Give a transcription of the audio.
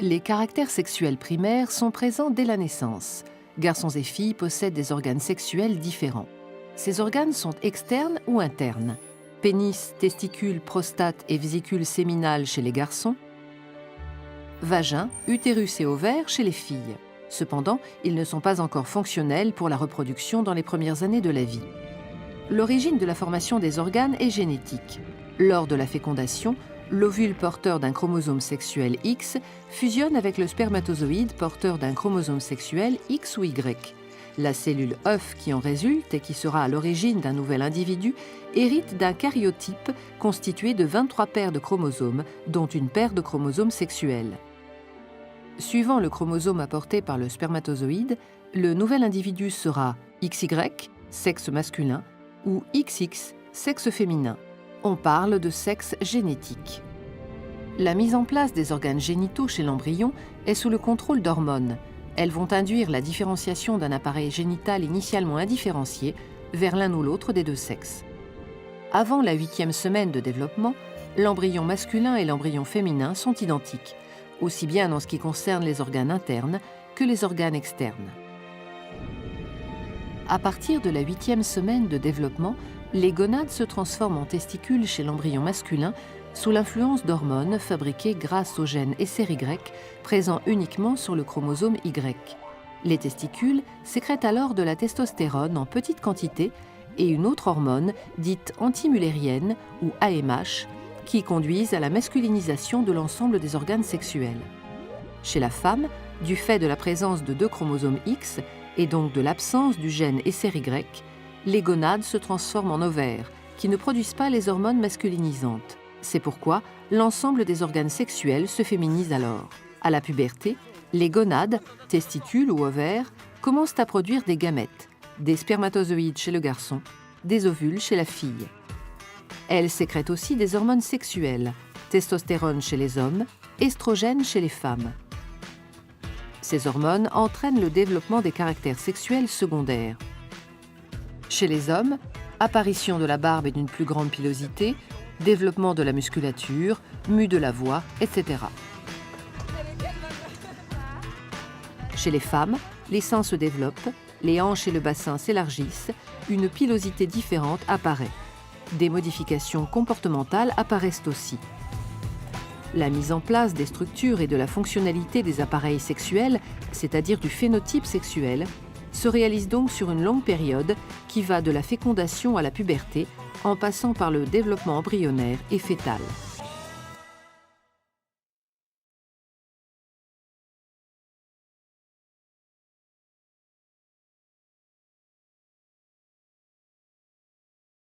Les caractères sexuels primaires sont présents dès la naissance. Garçons et filles possèdent des organes sexuels différents. Ces organes sont externes ou internes. Pénis, testicules, prostate et vésicule séminale chez les garçons. Vagin, utérus et ovaires chez les filles. Cependant, ils ne sont pas encore fonctionnels pour la reproduction dans les premières années de la vie. L'origine de la formation des organes est génétique. Lors de la fécondation, l'ovule porteur d'un chromosome sexuel X fusionne avec le spermatozoïde porteur d'un chromosome sexuel X ou Y. La cellule œuf qui en résulte et qui sera à l'origine d'un nouvel individu hérite d'un karyotype constitué de 23 paires de chromosomes, dont une paire de chromosomes sexuels. Suivant le chromosome apporté par le spermatozoïde, le nouvel individu sera XY, sexe masculin, ou XX, sexe féminin. On parle de sexe génétique. La mise en place des organes génitaux chez l'embryon est sous le contrôle d'hormones. Elles vont induire la différenciation d'un appareil génital initialement indifférencié vers l'un ou l'autre des deux sexes. Avant la 8e semaine de développement, l'embryon masculin et l'embryon féminin sont identiques, aussi bien dans ce qui concerne les organes internes que les organes externes. À partir de la 8e semaine de développement, les gonades se transforment en testicules chez l'embryon masculin sous l'influence d'hormones fabriquées grâce au gène SRY présent uniquement sur le chromosome Y. Les testicules sécrètent alors de la testostérone en petite quantité et une autre hormone dite antimullérienne ou AMH qui conduisent à la masculinisation de l'ensemble des organes sexuels. Chez la femme, du fait de la présence de 2 chromosomes X et donc de l'absence du gène SRY, les gonades se transforment en ovaires, qui ne produisent pas les hormones masculinisantes. C'est pourquoi l'ensemble des organes sexuels se féminise alors. À la puberté, les gonades, testicules ou ovaires, commencent à produire des gamètes, des spermatozoïdes chez le garçon, des ovules chez la fille. Elles sécrètent aussi des hormones sexuelles, testostérone chez les hommes, estrogène chez les femmes. Ces hormones entraînent le développement des caractères sexuels secondaires. Chez les hommes, apparition de la barbe et d'une plus grande pilosité, développement de la musculature, mue de la voix, etc. Chez les femmes, les seins se développent, les hanches et le bassin s'élargissent, une pilosité différente apparaît. Des modifications comportementales apparaissent aussi. La mise en place des structures et de la fonctionnalité des appareils sexuels, c'est-à-dire du phénotype sexuel, se réalise donc sur une longue période qui va de la fécondation à la puberté en passant par le développement embryonnaire et fœtal.